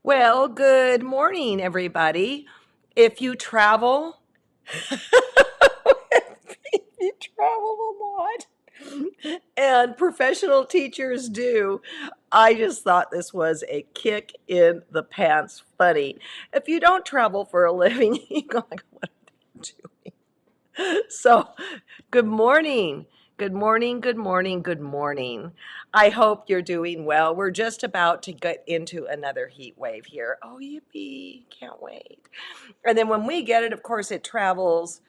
Well, good morning, everybody. If you travel, if you travel a lot, and professional teachers do, I just thought this was a kick in the pants funny. If you don't travel for a living, you go like, what are they doing? So, good morning. Good morning, good morning, good morning. I hope you're doing well. We're just about to get into another heat wave here. Oh, yippee. Can't wait. And then when we get it, of course, it travels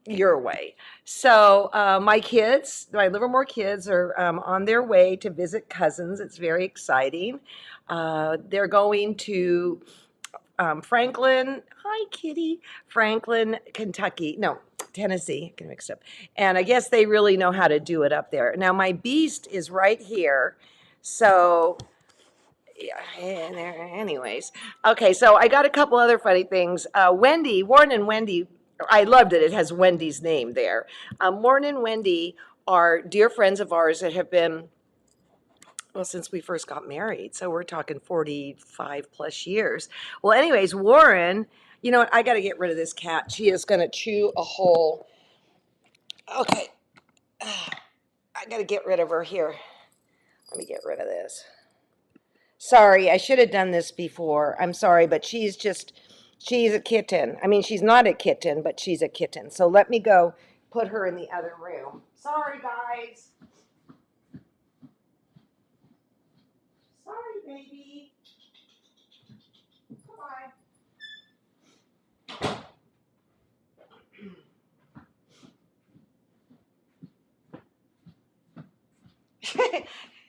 your way. So, my kids, my Livermore kids, are on their way to visit cousins. It's very exciting. They're going to Franklin, hi Kitty, Franklin, Kentucky. No, Tennessee, get mixed up. And I guess they really know how to do it up there. Now, my beast is right here. So, yeah, anyways. Okay, so I got a couple other funny things. Wendy, Warren and Wendy, I loved it. It has Wendy's name there. Warren and Wendy are dear friends of ours that have been well, since we first got married. So we're talking 45 plus years. Well, anyways, Warren, you know what? I got to get rid of this cat. She is going to chew a hole. Okay. I got to get rid of her here. Let me get rid of this. Sorry, I should have done this before. I'm sorry, but she's a kitten. I mean, she's not a kitten, but she's a kitten. So let me go put her in the other room. Sorry, guys. Sorry, baby. Come on.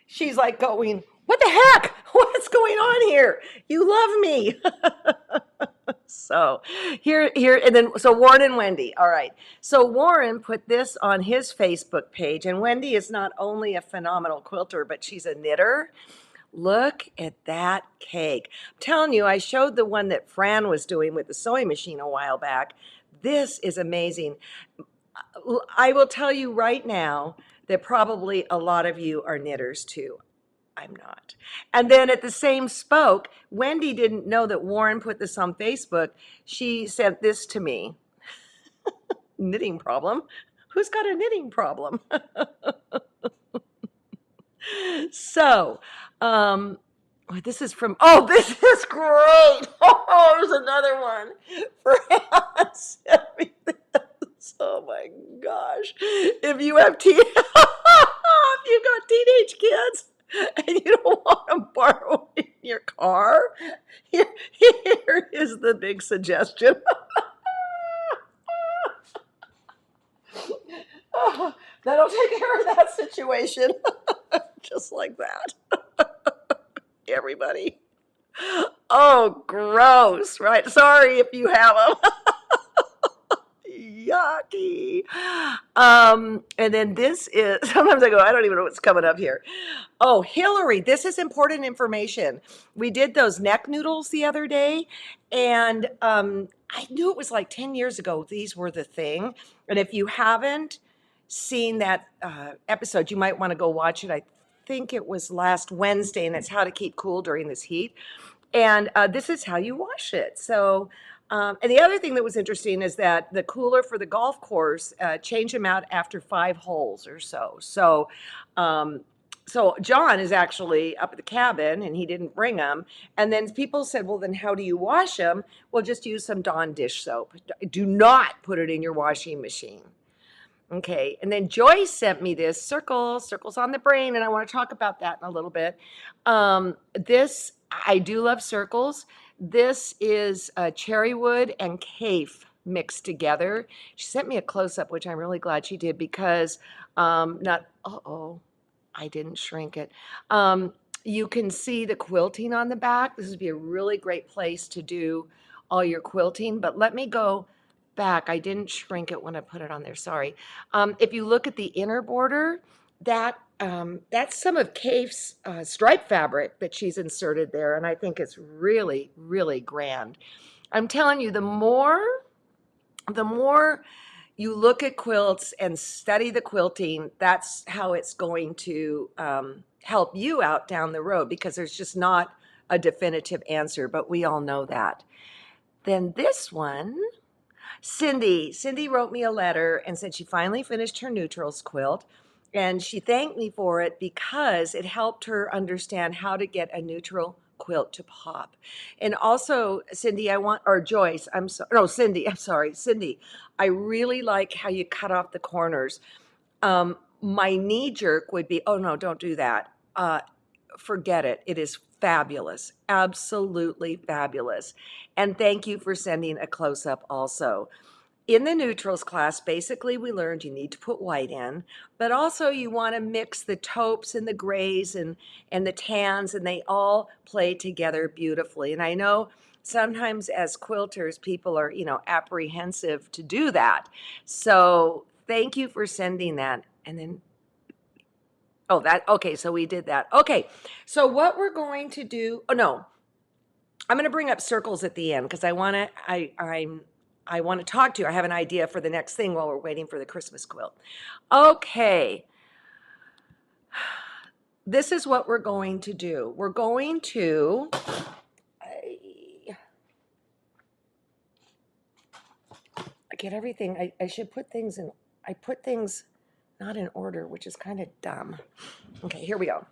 She's like going, what the heck? What's going on here? You love me. So and then, so Warren and Wendy. All right. So Warren put this on his Facebook page, and Wendy is not only a phenomenal quilter, but she's a knitter. Look at that cake. I'm telling you, I showed the one that Fran was doing with the sewing machine a while back. This is amazing. I will tell you right now that probably a lot of you are knitters too. I'm not. And then at the same spoke, Wendy didn't know that Warren put this on Facebook. She sent this to me. Knitting problem. Who's got a knitting problem? So, um, this is from, oh, this is great. Oh, there's another one. For sent me this. Oh my gosh. If you have if you've got teenage kids and you don't want to borrow in your car, here is the big suggestion. Oh, that'll take care of that situation. Just like that. Everybody. Oh, gross, right? Sorry if you have them. Yucky. And then this is, sometimes I go, I don't even know what's coming up here. Oh, Hillary, this is important information. We did those neck noodles the other day, and I knew it was like 10 years ago these were the thing. And if you haven't seen that episode, you might want to go watch it. I think it was last Wednesday, and it's how to keep cool during this heat. And this is how you wash it. So, and the other thing that was interesting is that the cooler for the golf course change them out after 5 holes or so. Um, so John is actually up at the cabin and he didn't bring them. And then people said, well, then how do you wash them? Well, just use some Dawn dish soap. Do not put it in your washing machine. Okay, and then Joyce sent me this circles on the brain, and I want to talk about that in a little bit. This, I do love circles. This is cherry wood and kaif mixed together. She sent me a close-up, which I'm really glad she did because not, uh-oh, I didn't shrink it. You can see the quilting on the back. This would be a really great place to do all your quilting, but let me go back. I didn't shrink it when I put it on there. Sorry. If you look at the inner border, that's some of Kaif's stripe fabric that she's inserted there, and I think it's really, really grand. I'm telling you, the more you look at quilts and study the quilting, that's how it's going to help you out down the road because there's just not a definitive answer, but we all know that. Then this one, Cindy wrote me a letter and said she finally finished her neutrals quilt. And she thanked me for it because it helped her understand how to get a neutral quilt to pop. And also, Cindy, Joyce, Cindy, I'm sorry, Cindy, I really like how you cut off the corners. My knee jerk would be, oh no, don't do that. Forget it. It is fabulous. Absolutely fabulous. And thank you for sending a close-up also. In the neutrals class, basically we learned you need to put white in, but also you want to mix the taupes and the grays and the tans, and they all play together beautifully. And I know sometimes as quilters, people are, apprehensive to do that. So thank you for sending that. And then, okay, so we did that. Okay, so what we're going to do, I'm going to bring up circles at the end because I want to talk to you. I have an idea for the next thing while we're waiting for the Christmas quilt. Okay. This is what we're going to do. We're going to get everything. I should put things in. I put things not in order, which is kind of dumb. Okay, here we go.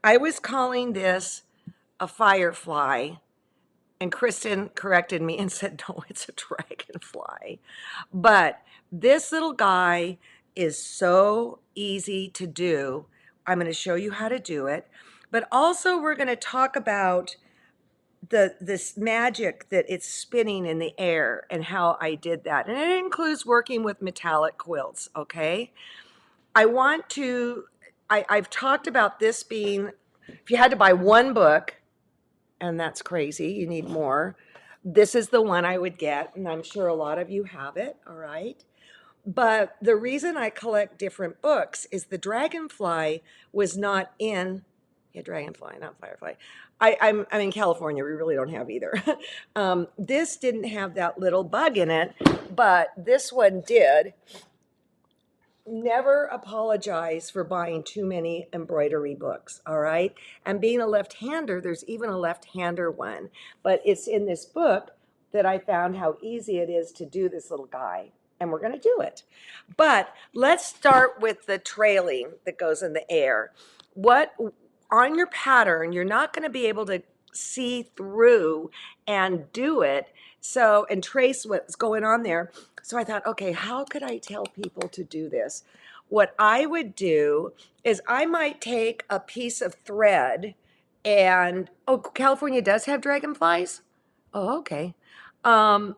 I was calling this a firefly, and Kristen corrected me and said, no, it's a dragonfly. But this little guy is so easy to do. I'm going to show you how to do it. But also we're going to talk about this magic that it's spinning in the air and how I did that. And it includes working with metallic quilts, okay? I've talked about this being, if you had to buy one book, and that's crazy, you need more, this is the one I would get, and I'm sure a lot of you have it, all right? But the reason I collect different books is the Dragonfly was not in, Dragonfly, not Firefly. I'm in California, we really don't have either. This didn't have that little bug in it, but this one did. Never apologize for buying too many embroidery books, all right? And being a left-hander, there's even a left-hander one. But it's in this book that I found how easy it is to do this little guy. And we're going to do it. But let's start with the trailing that goes in the air. On your pattern, you're not going to be able to see through and do it, and trace what's going on there. So I thought, okay, how could I tell people to do this? What I would do is I might take a piece of thread and, California does have dragonflies? Oh, okay. Bob,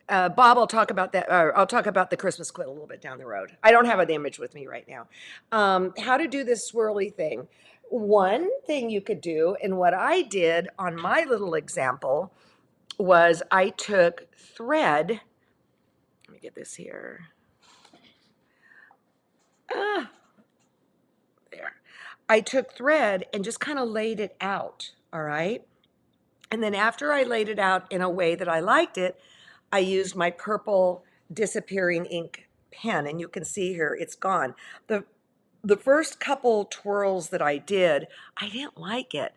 I'll talk about that, or I'll talk about the Christmas quilt a little bit down the road. I don't have an image with me right now. How to do this swirly thing. One thing you could do, and what I did on my little example, was I took thread. Let me get this here. There. I took thread and just kind of laid it out, all right? And then after I laid it out in a way that I liked it, I used my purple disappearing ink pen, and you can see here it's gone. The first couple twirls that I did, I didn't like it.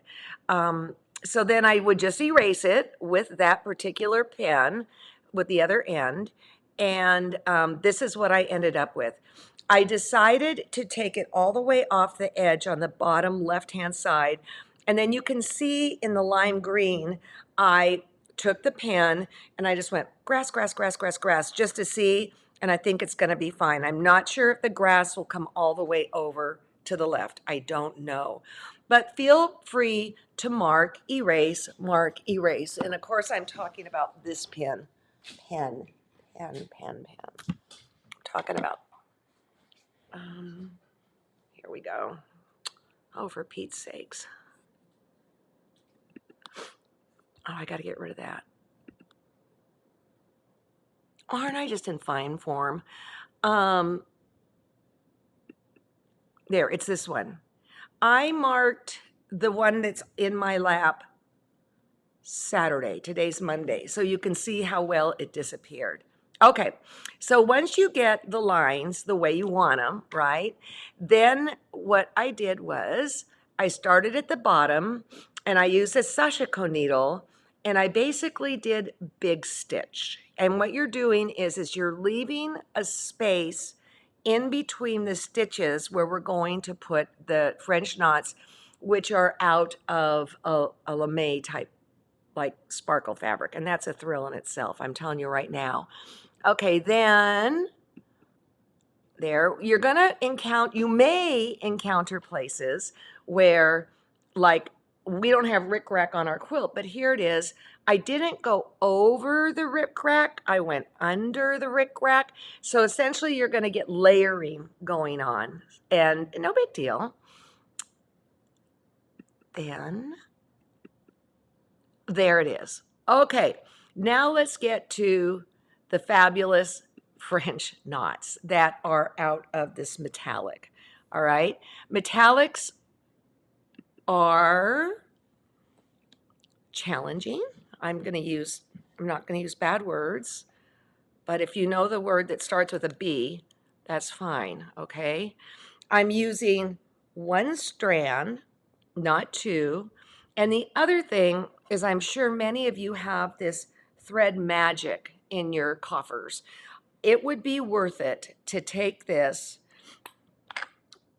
So then I would just erase it with that particular pen with the other end, and this is what I ended up with. I decided to take it all the way off the edge on the bottom left-hand side, and then you can see in the lime green, I took the pen and I just went grass, grass, grass, grass, grass, just to see, and I think it's going to be fine. I'm not sure if the grass will come all the way over to the left. I don't know. But feel free to mark, erase, and of course I'm talking about this pen. I'm talking about, here we go. Oh, for Pete's sakes. Oh, I got to get rid of that. Aren't I just in fine form? There, it's this one. I marked the one that's in my lap Saturday. Today's Monday. So you can see how well it disappeared. Okay, so once you get the lines the way you want them, right? Then what I did was I started at the bottom and I used a sashiko needle and I basically did big stitch. And what you're doing is you're leaving a space in between the stitches where we're going to put the French knots, which are out of a lame type, like sparkle fabric. And that's a thrill in itself, I'm telling you right now. Okay, then there, you're gonna encounter, you may encounter places where, like, we don't have rickrack on our quilt, but here it is. I didn't go over the rickrack, I went under the rickrack. So essentially you're gonna get layering going on, and no big deal. Then, there it is. Okay, now let's get to the fabulous French knots that are out of this metallic. All right, metallics are challenging. I'm not going to use bad words, but if you know the word that starts with a B, that's fine, okay? I'm using one strand, not two. And the other thing is, I'm sure many of you have this thread magic in your coffers. It would be worth it to take this,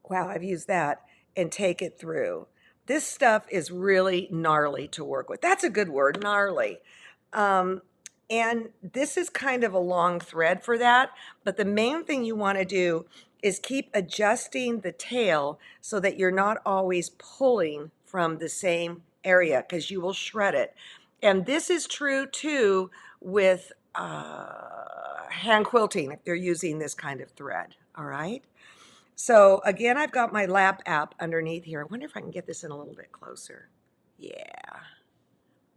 wow, I've used that, and take it through. This stuff is really gnarly to work with. That's a good word, gnarly. And this is kind of a long thread for that, but the main thing you want to do is keep adjusting the tail so that you're not always pulling from the same area, because you will shred it. And this is true too with hand quilting if they're using this kind of thread, all right? So again, I've got my lap app underneath here. I wonder if I can get this in a little bit closer. Yeah,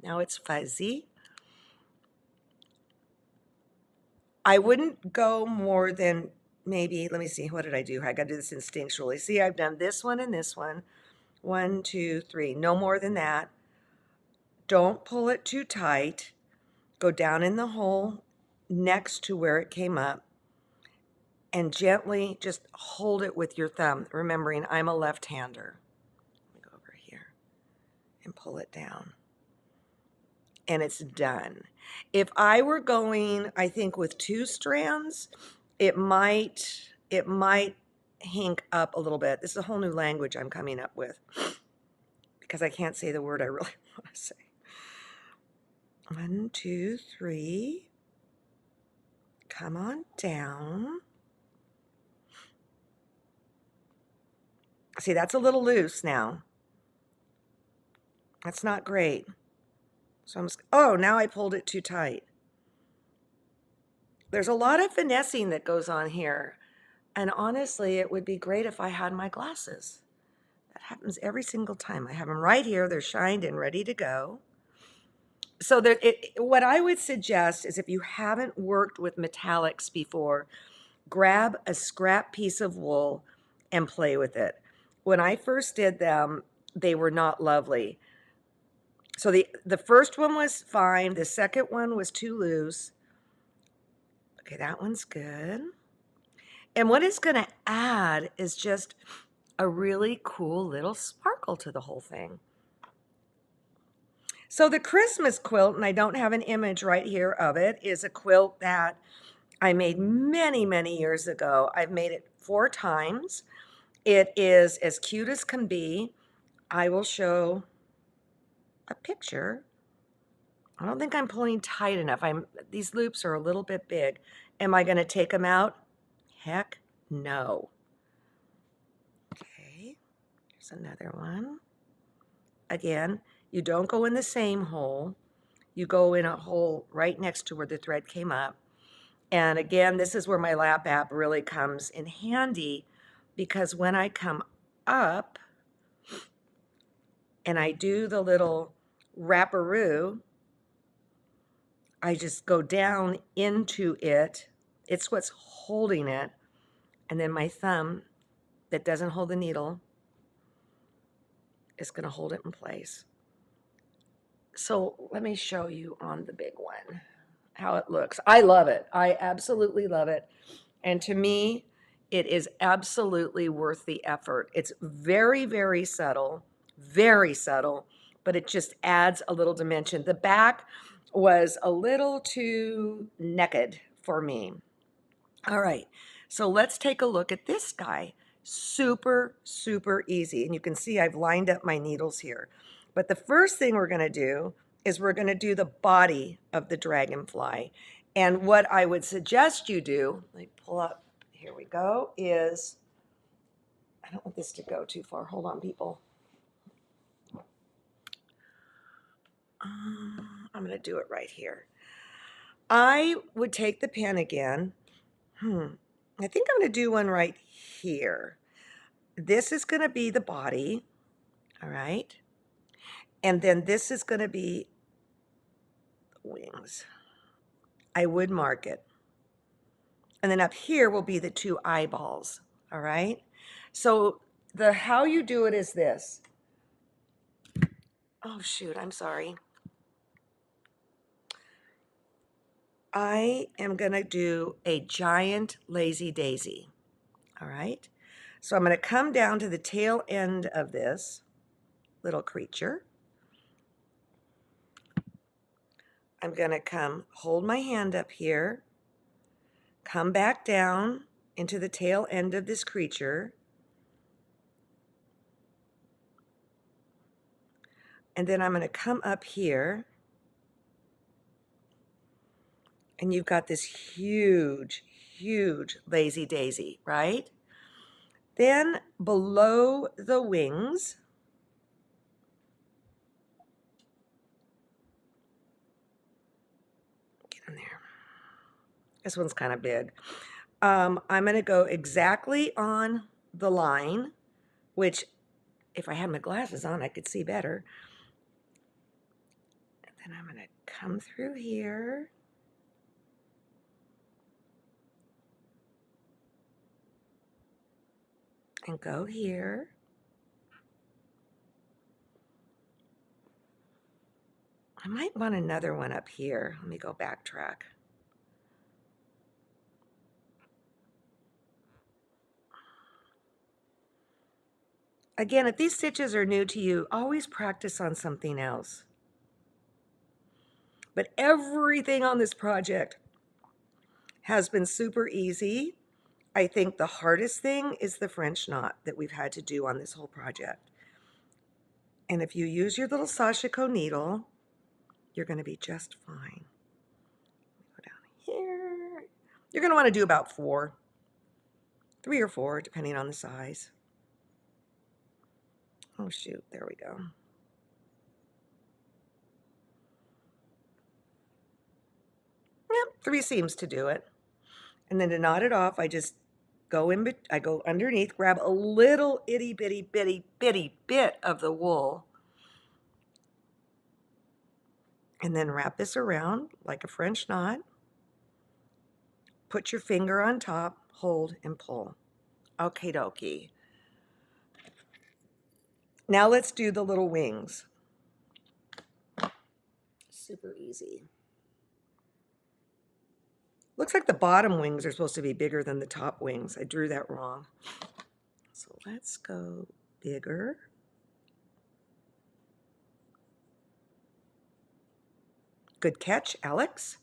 now it's fuzzy. I wouldn't go more than maybe, let me see, what did I do? I got to do this instinctually. See, I've done this one and this one. 1, 2, 3, no more than that. Don't pull it too tight. Go down in the hole next to where it came up and gently just hold it with your thumb, remembering I'm a left-hander. Let me go over here and pull it down. And it's done. If I were going, I think with 2 strands, it might hink up a little bit. This is a whole new language I'm coming up with because I can't say the word I really want to say. 1, 2, 3. Come on down. See, that's a little loose now. That's not great. So I'm just, oh, now I pulled it too tight. There's a lot of finessing that goes on here. And honestly, it would be great if I had my glasses. That happens every single time. I have them right here. They're shined and ready to go. So what I would suggest is, if you haven't worked with metallics before, grab a scrap piece of wool and play with it. When I first did them, they were not lovely. So the first one was fine. The second one was too loose. Okay, that one's good. And what it's going to add is just a really cool little sparkle to the whole thing. So the Christmas quilt, and I don't have an image right here of it, is a quilt that I made many, many years ago. I've made it 4 times. It is as cute as can be. I will show a picture. I don't think I'm pulling tight enough. These loops are a little bit big. Am I going to take them out? Heck no. Okay, here's another one. Again, you don't go in the same hole. You go in a hole right next to where the thread came up. And again, this is where my lap app really comes in handy, because when I come up and I do the little wrapperoo, I just go down into it. It's what's holding it. And then my thumb that doesn't hold the needle is going to hold it in place. So let me show you on the big one. how it looks. I love it. I absolutely love it. And to me, it is absolutely worth the effort. It's very subtle, but it just adds a little dimension. The back was a little too naked for me. All right, so let's take a look at this guy. Super, super easy. And you can see I've lined up my needles here. But the first thing we're gonna do is we're gonna do the body of the dragonfly. And what I would suggest you do, let me pull up, here we go, is, I don't want this to go too far. Hold on, people. I'm gonna do it right here. I would take the pen again. I think I'm gonna do one right here. This is going to be the body, all right? And then this is going to be wings. I would mark it. And then up here will be the two eyeballs, all right? So the how you do it is this. Oh, shoot, I'm sorry. I am going to do a giant lazy daisy, all right? So I'm going to come down to the tail end of this little creature. I'm going to come hold my hand up here, come back down into the tail end of this creature, and then I'm going to come up here, and you've got this huge, huge lazy daisy, right? Then below the wings, get in there. This one's kind of big. I'm going to go exactly on the line, which if I had my glasses on, I could see better. And then I'm going to come through here. And go here. I might want another one up here. Let me go backtrack. Again, if these stitches are new to you, always practice on something else. But everything on this project has been super easy. I think the hardest thing is the French knot that we've had to do on this whole project. And if you use your little Sashiko needle, you're going to be just fine. Go down here. You're going to want to do about 3 or 4, depending on the size. Oh, shoot. There we go. Yep, 3 seems to do it. And then to knot it off, I just go I go underneath, grab a little itty bitty bit of the wool, and then wrap this around like a French knot. Put your finger on top, hold, and pull. Okie dokie. Now let's do the little wings. Super easy. Looks like the bottom wings are supposed to be bigger than the top wings. I drew that wrong. So let's go bigger. Good catch, Alex.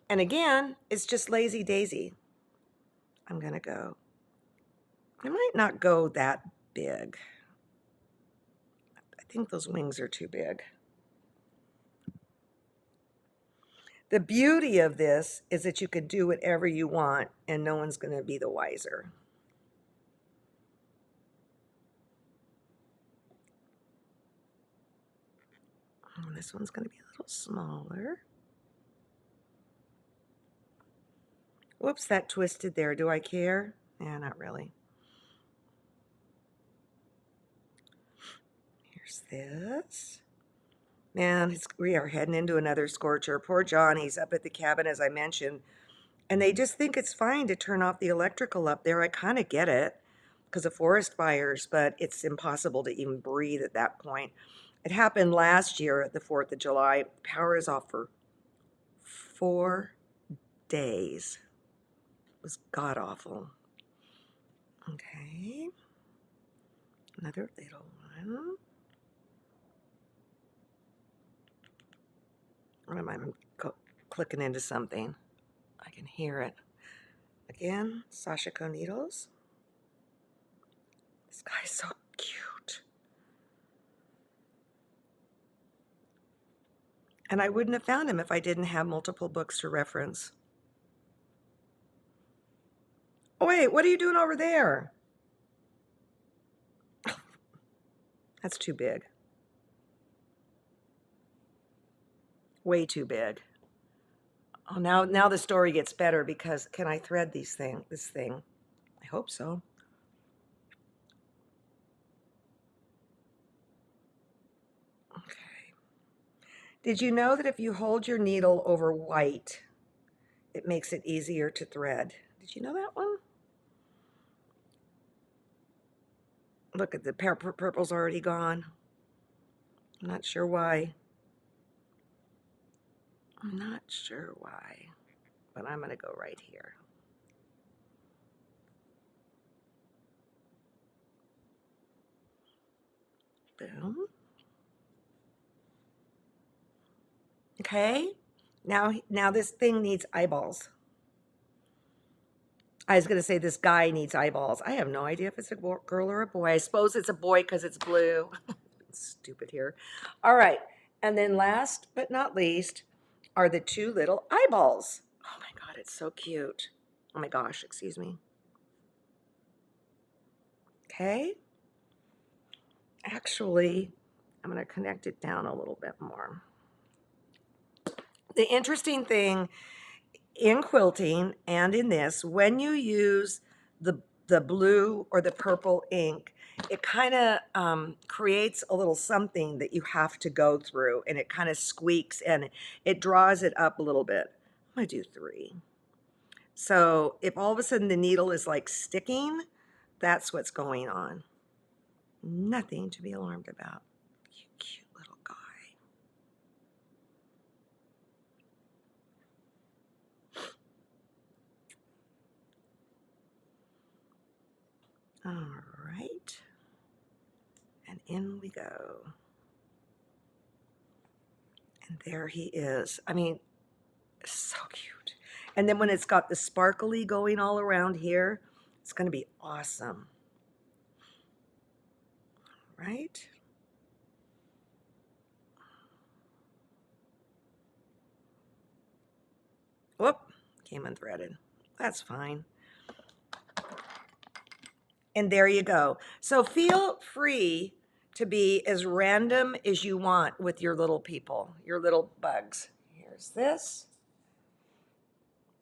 And again, it's just lazy daisy. I'm going to go. I might not go that big. I think those wings are too big. The beauty of this is that you can do whatever you want and no one's going to be the wiser. And this one's going to be a little smaller. Whoops, that twisted there. Do I care? Yeah, not really. Here's this. Man, we are heading into another scorcher. Poor Johnny's up at the cabin, as I mentioned. And they just think it's fine to turn off the electrical up there. I kind of get it because of forest fires, but it's impossible to even breathe at that point. It happened last year at the 4th of July. Power is off for 4 days. It was god-awful. Okay. Another little one. What am I clicking into something? I can hear it. Again, Sashiko needles. This guy's so cute. And I wouldn't have found him if I didn't have multiple books to reference. Oh, wait, what are you doing over there? That's too big. Way too big. Oh, now the story gets better because can I thread this thing? I hope so. Okay. Did you know that if you hold your needle over white, it makes it easier to thread? Did you know that one? Look at the purple's already gone. I'm not sure why. I'm not sure why, but I'm going to go right here. Boom. Okay. Now this thing needs eyeballs. I was going to say this guy needs eyeballs. I have no idea if it's a girl or a boy. I suppose it's a boy because it's blue. Stupid here. All right. And then last but not least are the two little eyeballs. Oh my God, it's so cute. Oh my gosh, excuse me. Okay. Actually, I'm going to connect it down a little bit more. The interesting thing in quilting and in this, when you use the blue or the purple ink, it kind of creates a little something that you have to go through, and it kind of squeaks and it draws it up a little bit. I'm going to do 3. So if all of a sudden the needle is like sticking, that's what's going on. Nothing to be alarmed about. You cute little guy. All right. And in we go. And there he is. I mean, so cute. And then when it's got the sparkly going all around here, it's going to be awesome. Right? Whoop, came unthreaded. That's fine. And there you go. So feel free to be as random as you want with your little people, your little bugs. Here's this.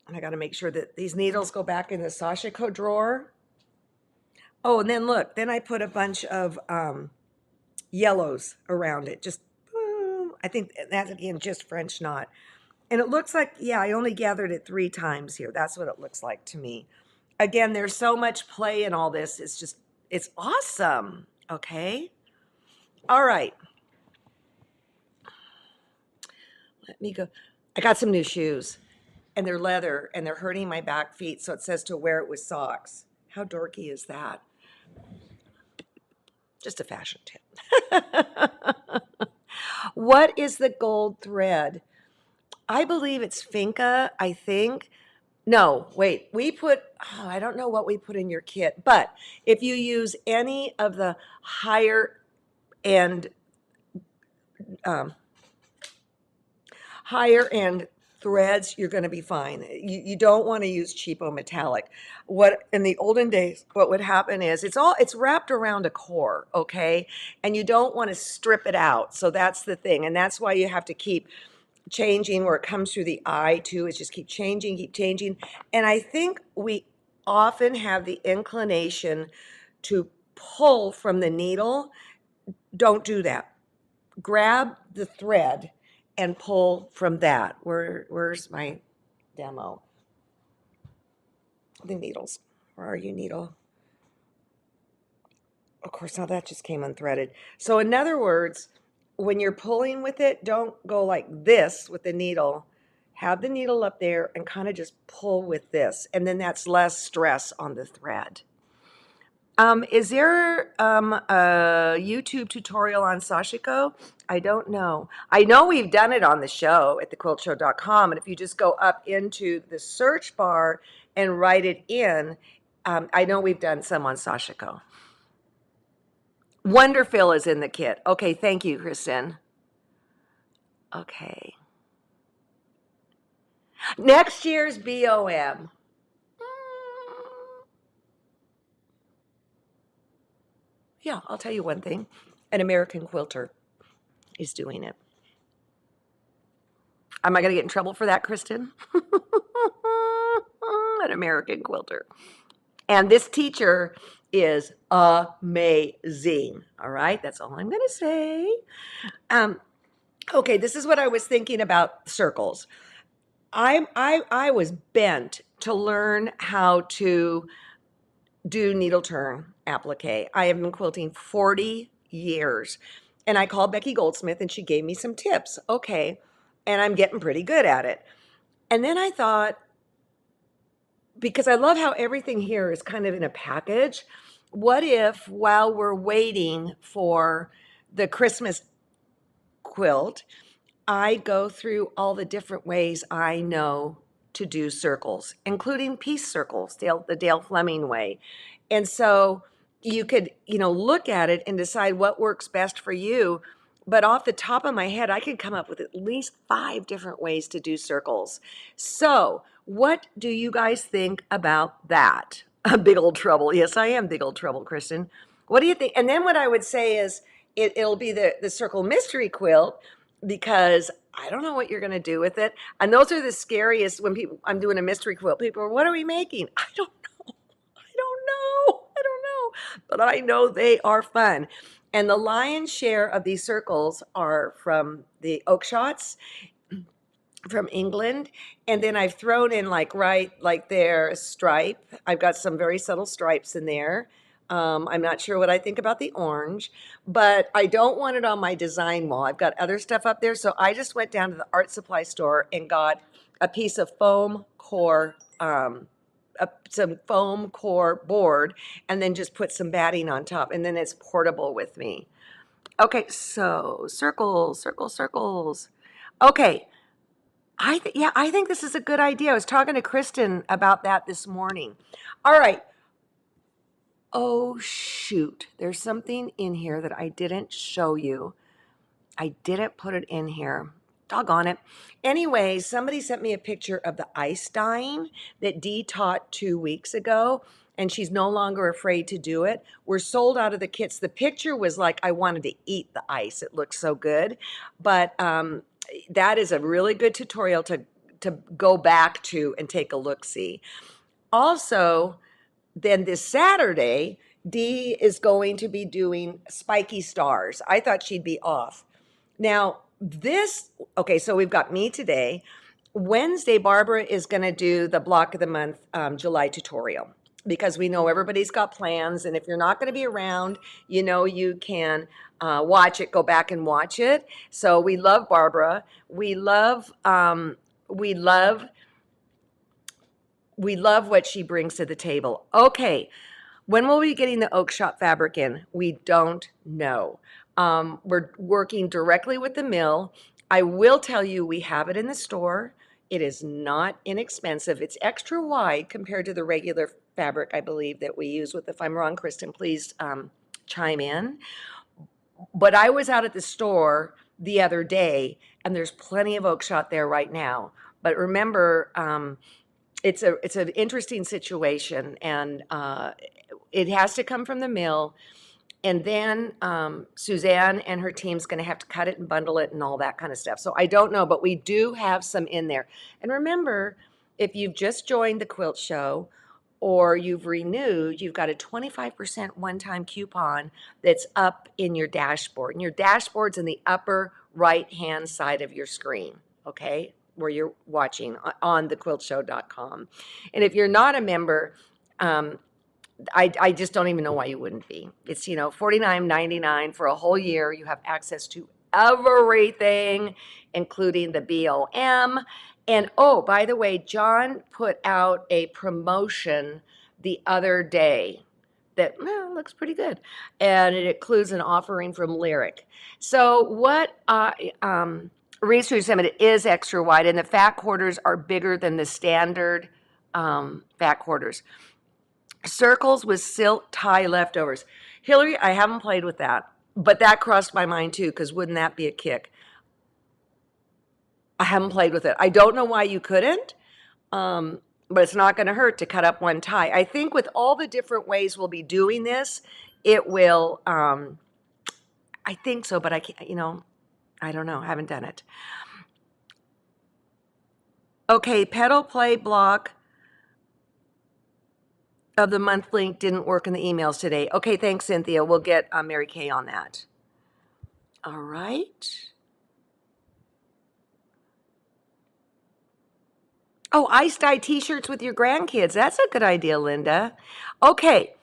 And I got to make sure that these needles go back in the Sashiko drawer. Oh, and then look, then I put a bunch of yellows around it. Just boom. I think that's, again, just French knot. And it looks like, yeah, I only gathered it 3 times here. That's what it looks like to me. Again, there's so much play in all this. It's just, it's awesome. Okay. All right. Let me go. I got some new shoes, and they're leather, and they're hurting my back feet, so it says to wear it with socks. How dorky is that? Just a fashion tip. What is the gold thread? I believe it's Finca, I think. No, wait, we put, oh, I don't know what we put in your kit, but if you use any of the higher end threads, you're going to be fine. You don't want to use cheapo metallic. What in the olden days, what would happen is it's wrapped around a core, okay? And you don't want to strip it out. So that's the thing. And that's why you have to keep changing where it comes through the eye too. It's just keep changing. And I think we often have the inclination to pull from the needle. Don't do that. Grab the thread and pull from that. Where's my demo? The needles. Where are you, needle? Of course, now that just came unthreaded. So in other words, when you're pulling with it, don't go like this with the needle have the needle up there and kind of just pull with this, and then that's less stress on the thread. Is there a YouTube tutorial on sashiko? I don't know. I know we've done it on the show at thequiltshow.com, and if you just go up into the search bar and write it in, I know we've done some on sashiko. Wonderfill is in the kit. Okay, thank you, Kristen. Okay. Next year's BOM. Yeah, I'll tell you one thing. An American quilter is doing it. Am I going to get in trouble for that, Kristen? An American quilter. And this teacher is amazing. All right, that's all I'm going to say. Okay, this is what I was thinking about circles. I was bent to learn how to do needle turn applique. I have been quilting 40 years. And I called Becky Goldsmith and she gave me some tips. Okay, and I'm getting pretty good at it. And then I thought, because I love how everything here is kind of in a package, what if while we're waiting for the Christmas quilt, I go through all the different ways I know to do circles, including piece circles, the Dale Fleming way. And so you could, look at it and decide what works best for you. But off the top of my head, I could come up with at least 5 different ways to do circles. So what do you guys think about that? Big old trouble. Yes, I am big old trouble, Kristen. What do you think? And then what I would say is it'll be the circle mystery quilt, because I don't know what you're going to do with it. And those are the scariest when I'm doing a mystery quilt. People are, what are we making? I don't know. But I know they are fun. And the lion's share of these circles are from the oak shots from England. And then I've thrown in right there, a stripe. I've got some very subtle stripes in there. I'm not sure what I think about the orange, but I don't want it on my design wall. I've got other stuff up there. So I just went down to the art supply store and got a piece of foam core, some foam core board, and then just put some batting on top. And then it's portable with me. Okay, so circles, circles, circles. Okay. I think this is a good idea. I was talking to Kristen about that this morning. All right. Oh, shoot. There's something in here that I didn't show you. I didn't put it in here. Doggone it. Anyway, somebody sent me a picture of the ice dyeing that Dee taught 2 weeks ago, and she's no longer afraid to do it. We're sold out of the kits. The picture was like I wanted to eat the ice. It looked so good. But that is a really good tutorial to go back to and take a look-see. Also, then this Saturday, Dee is going to be doing spiky stars. I thought she'd be off. Now, so we've got me today. Wednesday, Barbara is going to do the block of the month July tutorial, because we know everybody's got plans. And if you're not going to be around, you can watch it, go back and watch it. So we love Barbara. We love what she brings to the table. Okay, when will we be getting the oak shot fabric in? We don't know. We're working directly with the mill. I will tell you, we have it in the store. It is not inexpensive. It's extra wide compared to the regular fabric, I believe, that we use with. If I'm wrong, Kristen, please chime in. But I was out at the store the other day, and there's plenty of oak shot there right now. But remember, it's an interesting situation, and it has to come from the mill. And then Suzanne and her team's going to have to cut it and bundle it and all that kind of stuff. So I don't know, but we do have some in there. And remember, if you've just joined the Quilt Show or you've renewed, you've got a 25% one-time coupon that's up in your dashboard. And your dashboard's in the upper right-hand side of your screen, okay, where you're watching on thequiltshow.com. And if you're not a member, I just don't even know why you wouldn't be. It's, $49.99 for a whole year. You have access to everything, including the BOM And oh, by the way, John put out a promotion the other day that looks pretty good. And it includes an offering from Lyric. So what Reese Summit is extra wide, and the fat quarters are bigger than the standard fat quarters. Circles with silk tie leftovers. Hillary, I haven't played with that, but that crossed my mind too, because wouldn't that be a kick? I haven't played with it. I don't know why you couldn't, but it's not going to hurt to cut up one tie. I think with all the different ways we'll be doing this, it will, I think so, but I can't, I don't know. I haven't done it. Okay, pedal play block of the month link didn't work in the emails today. Okay, thanks, Cynthia. We'll get Mary Kay on that. All right. Oh, ice dye t-shirts with your grandkids. That's a good idea, Linda. Okay.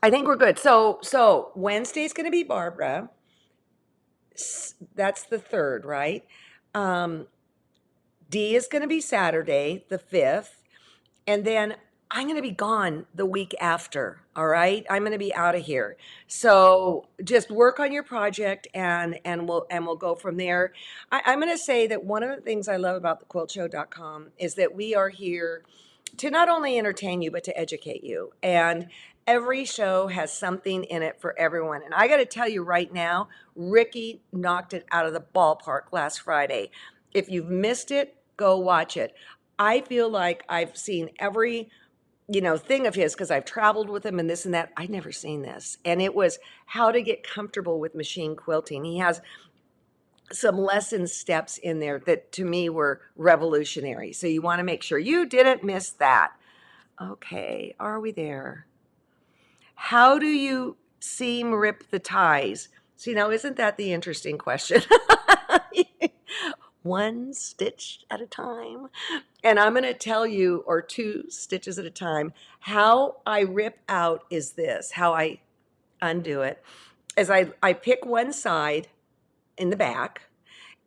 I think we're good. So Wednesday's going to be Barbara. That's the 3rd, right? D is going to be Saturday, the 5th. And then I'm going to be gone the week after. All right. I'm going to be out of here. So just work on your project and we'll go from there. I'm going to say that one of the things I love about thequiltshow.com is that we are here to not only entertain you, but to educate you. And every show has something in it for everyone. And I got to tell you right now, Ricky knocked it out of the ballpark last Friday. If you've missed it, go watch it. I feel like I've seen every, thing of his because I've traveled with him and this and that. I'd never seen this. And it was how to get comfortable with machine quilting. He has some lesson steps in there that to me were revolutionary. So you want to make sure you didn't miss that. Okay, are we there? How do you seam rip the ties? See, now isn't that the interesting question? One stitch at a time. And I'm going to tell you, or 2 stitches at a time, how I rip out is this, how I undo it, is I pick one side in the back,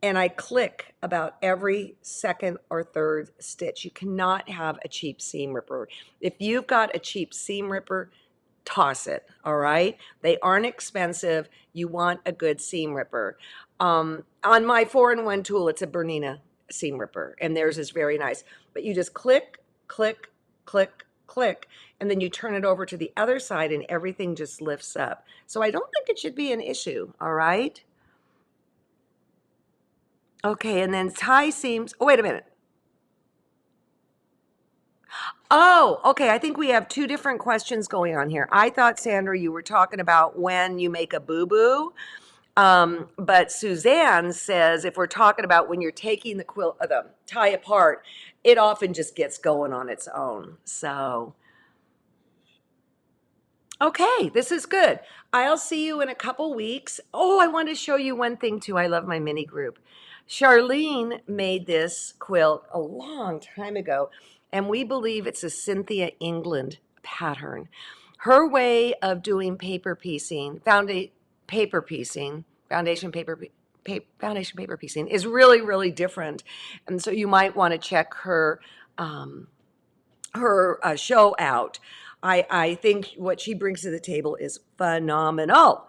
and I click about every 2nd or 3rd stitch. You cannot have a cheap seam ripper. If you've got a cheap seam ripper, toss it, all right? They aren't expensive. You want a good seam ripper. On my 4-in-1 tool, it's a Bernina seam ripper, and theirs is very nice. But you just click, click, click, click, and then you turn it over to the other side, and everything just lifts up. So I don't think it should be an issue, all right? Okay, and then tie seams. Oh, wait a minute. Oh, okay. I think we have 2 different questions going on here. I thought, Sandra, you were talking about when you make a boo-boo. But Suzanne says if we're talking about when you're taking the quilt, the tie apart, it often just gets going on its own. So, okay, this is good. I'll see you in a couple weeks. Oh, I want to show you one thing too. I love my mini group. Charlene made this quilt a long time ago, and we believe it's a Cynthia England pattern. Her way of doing paper piecing, foundation paper piecing is really, really different. And so you might want to check her show out. I think what she brings to the table is phenomenal.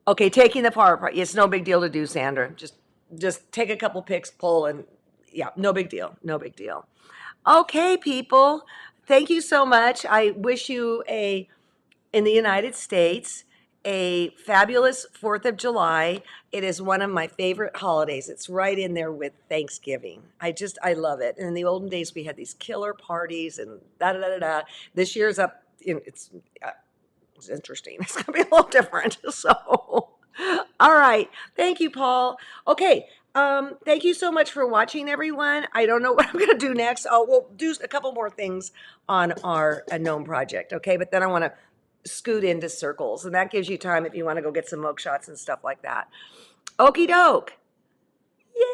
Okay, taking the part apart. It's no big deal to do, Sandra. Just take a couple picks, pull, and yeah, no big deal. No big deal. Okay, people. Thank you so much. I wish you in the United States, a fabulous 4th of July. It is one of my favorite holidays. It's right in there with Thanksgiving. I love it. And in the olden days, we had these killer parties and da-da-da-da-da. This year's up, it's interesting. It's going to be a little different. So, all right. Thank you, Paul. Okay. Thank you so much for watching, everyone. I don't know what I'm going to do next. We'll do a couple more things on our gnome project, okay? But then I want to scoot into circles, and that gives you time if you want to go get some moke shots and stuff like that. Okie doke. Yay!